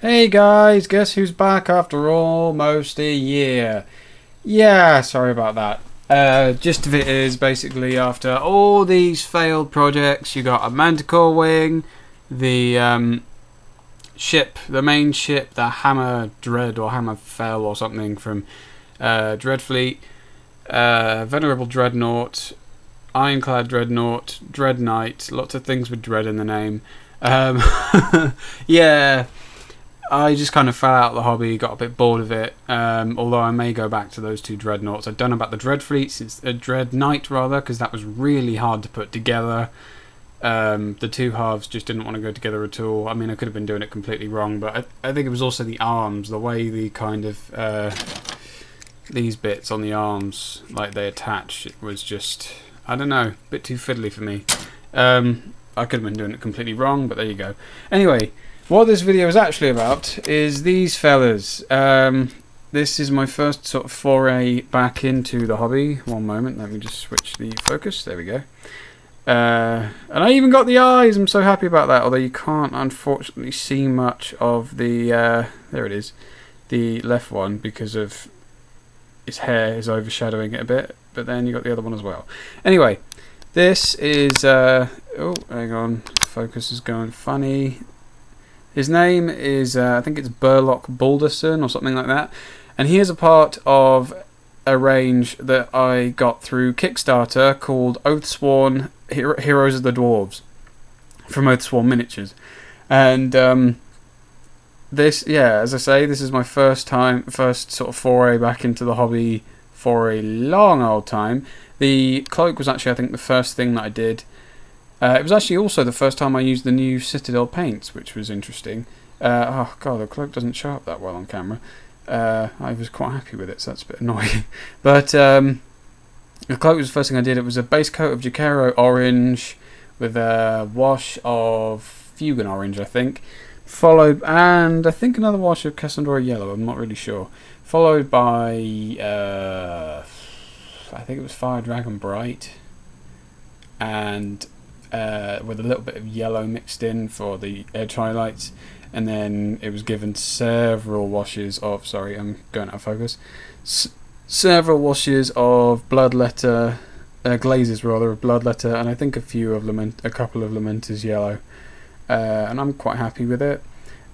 Hey guys, guess who's back after almost a year? Yeah, sorry about that. Gist of it is basically after all these failed projects, you got a Manticore wing, the ship, the main ship, the Hammer Dread or Hammer Fell or something from Dreadfleet, Venerable Dreadnought, Ironclad Dreadnought, Dread Knight, lots of things with dread in the name. Um, yeah, I just kind of fell out of the hobby, got a bit bored of it. Although I may go back to those two dreadnoughts. I don't know about the dread fleets, it's a dread knight rather, because that was really hard to put together. The two halves just didn't want to go together at all. I mean, I could have been doing it completely wrong, but I think it was also the arms, the way the kind of these bits on the arms, like they attach, it was just, I don't know, a bit too fiddly for me. I could have been doing it completely wrong, but there you go. Anyway, what this video is actually about is these fellas. This is my first sort of foray back into the hobby. One moment, let me just switch the focus. There we go. And I even got the eyes. I'm so happy about that. Although you can't, unfortunately, see much of the. There it is, the left one, because of his hair is overshadowing it a bit. But then you got the other one as well. Anyway, this is. Oh, hang on. Focus is going funny. His name is, I think it's Burlock Balderson or something like that. And he is a part of a range that I got through Kickstarter called Oathsworn Heroes of the Dwarves from Oathsworn Miniatures. And this, yeah, as I say, this is my first sort of foray back into the hobby for a long old time. The cloak was actually, I think, the first thing that I did. It was actually also the first time I used the new Citadel paints, which was interesting. Oh god, the cloak doesn't show up that well on camera. I was quite happy with it, so that's a bit annoying. But the cloak was the first thing I did. It was a base coat of Jacaro orange with a wash of Fugan orange, I think. Followed, and I think another wash of Cassandra yellow, I'm not really sure. Followed by, I think it was Fire Dragon Bright. And with a little bit of yellow mixed in for the edge highlights, and then it was given several washes of, sorry, I'm going out of focus, several washes of bloodletter, glazes rather, of bloodletter, and I think a couple of Lamenter's yellow, and I'm quite happy with it.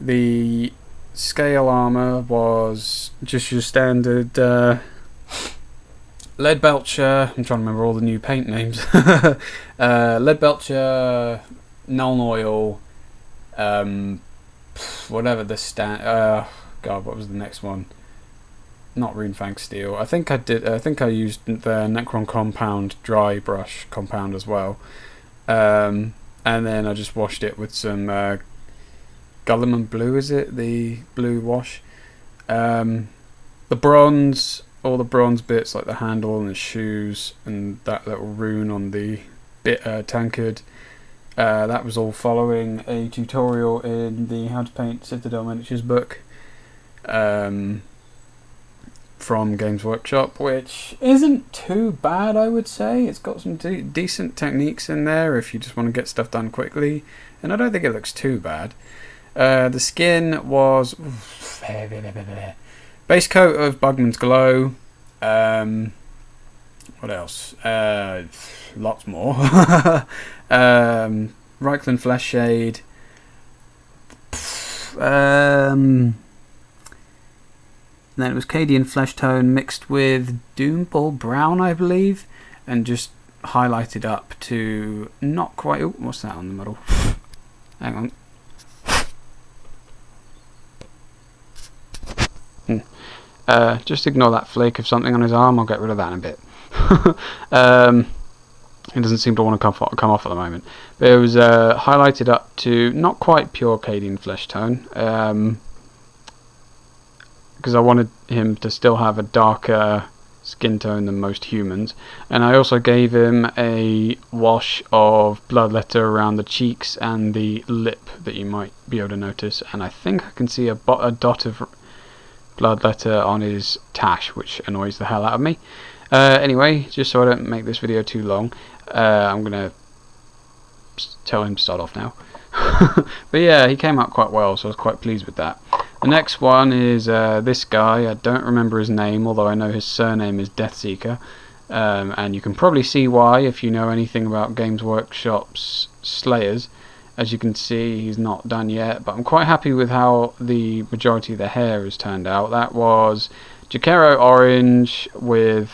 The scale armour was just your standard Leadbelcher, I'm trying to remember all the new paint names. Leadbelcher, Null Oil, whatever the God, what was the next one? Not Runefang Steel. I think I used the Necron Compound dry brush compound as well. And then I just washed it with some Gulliman Blue. Is it the blue wash? The bronze. All the bronze bits like the handle and the shoes and that little rune on the tankard. That was all following a tutorial in the How to Paint Citadel Miniatures book from Games Workshop, which isn't too bad, I would say. It's got some decent techniques in there if you just want to get stuff done quickly, and I don't think it looks too bad. The skin was base coat of Bugman's Glow. What else? Lots more. Reichland Flesh Shade. Then it was Cadian Flesh Tone mixed with Doomball Brown, I believe, and just highlighted up to not quite. Oh, what's that on the middle? Hang on. Just ignore that flake of something on his arm. I'll get rid of that in a bit. It doesn't seem to want to come off at the moment. But it was highlighted up to not quite pure Cadian Flesh Tone, because I wanted him to still have a darker skin tone than most humans. And I also gave him a wash of bloodletter around the cheeks and the lip that you might be able to notice. And I think I can see a dot of bloodletter on his tash, which annoys the hell out of me. Anyway, just so I don't make this video too long, I'm gonna tell him to start off now. But yeah, he came out quite well, so I was quite pleased with that. The next one is this guy. I don't remember his name, although I know his surname is Deathseeker. And you can probably see why if you know anything about Games Workshop's Slayers. As you can see, he's not done yet, but I'm quite happy with how the majority of the hair has turned out. That was Jakero Orange with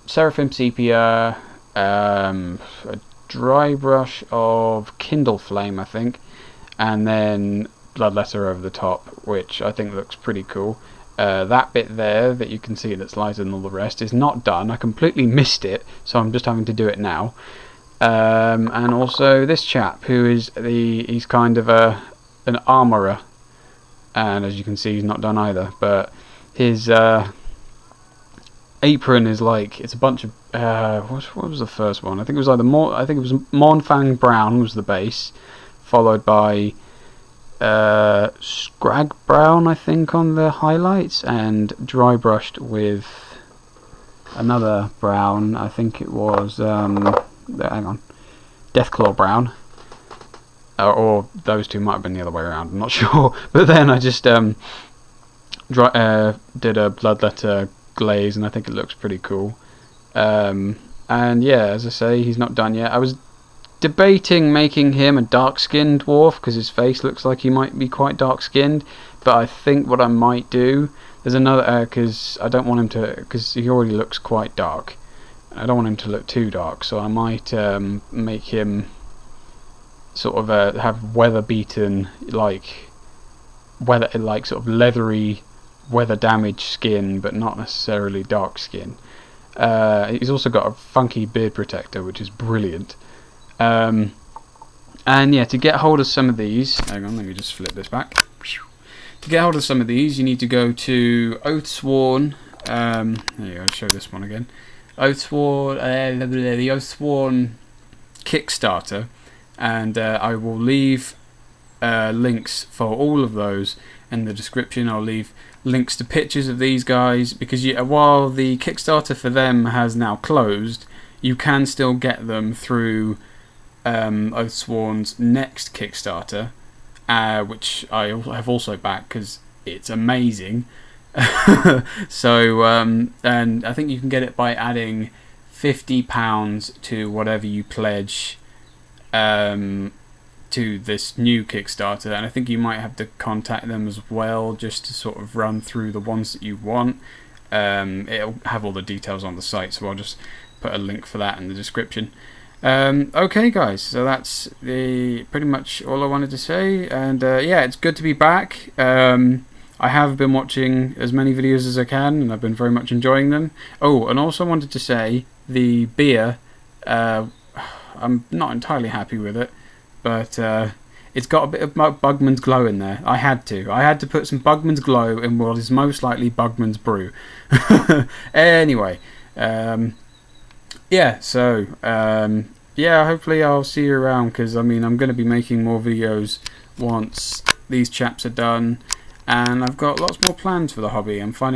Seraphim Sepia, a dry brush of Kindle Flame, I think, and then Bloodletter over the top, which I think looks pretty cool. That bit there that you can see that's lighter than all the rest is not done. I completely missed it, so I'm just having to do it now. And also this chap, who is he's kind of an armourer, and as you can see, he's not done either. But his apron is like, it's a bunch of what was the first one? I think it was either Mornfang Brown was the base, followed by Scrag Brown, I think, on the highlights, and dry brushed with another brown. I think it was hang on, Deathclaw Brown, or those two might have been the other way around, I'm not sure. But then I just did a Bloodletter glaze, and I think it looks pretty cool. And yeah, as I say, he's not done yet. I was debating making him a dark-skinned dwarf because his face looks like he might be quite dark-skinned, but I think what I might do, there's another, because I don't want him to, because he already looks quite dark. I don't want him to look too dark, so I might make him sort of have weather-beaten, like sort of leathery, weather-damaged skin, but not necessarily dark skin. He's also got a funky beard protector, which is brilliant. And yeah, to get hold of some of these, hang on, let me just flip this back. To get hold of some of these, you need to go to Oathsworn. There you go, I'll show this one again. Oathsworn, the Oathsworn Kickstarter, and I will leave links for all of those in the description. I'll leave links to pictures of these guys, because while the Kickstarter for them has now closed, you can still get them through Oathsworn's next Kickstarter, which I have also backed because it's amazing. So and I think you can get it by adding £50 to whatever you pledge to this new Kickstarter, and I think you might have to contact them as well just to sort of run through the ones that you want. It'll have all the details on the site, so I'll just put a link for that in the description. Okay guys, so that's pretty much all I wanted to say, and yeah, it's good to be back. I have been watching as many videos as I can, and I've been very much enjoying them. Oh, and also wanted to say, the beer, I'm not entirely happy with it, but it's got a bit of Bugman's Glow in there. I had to put some Bugman's Glow in what is most likely Bugman's Brew. Anyway, yeah, so yeah, hopefully I'll see you around, because I mean, I'm going to be making more videos once these chaps are done, and I've got lots more plans for the hobby. I'm finding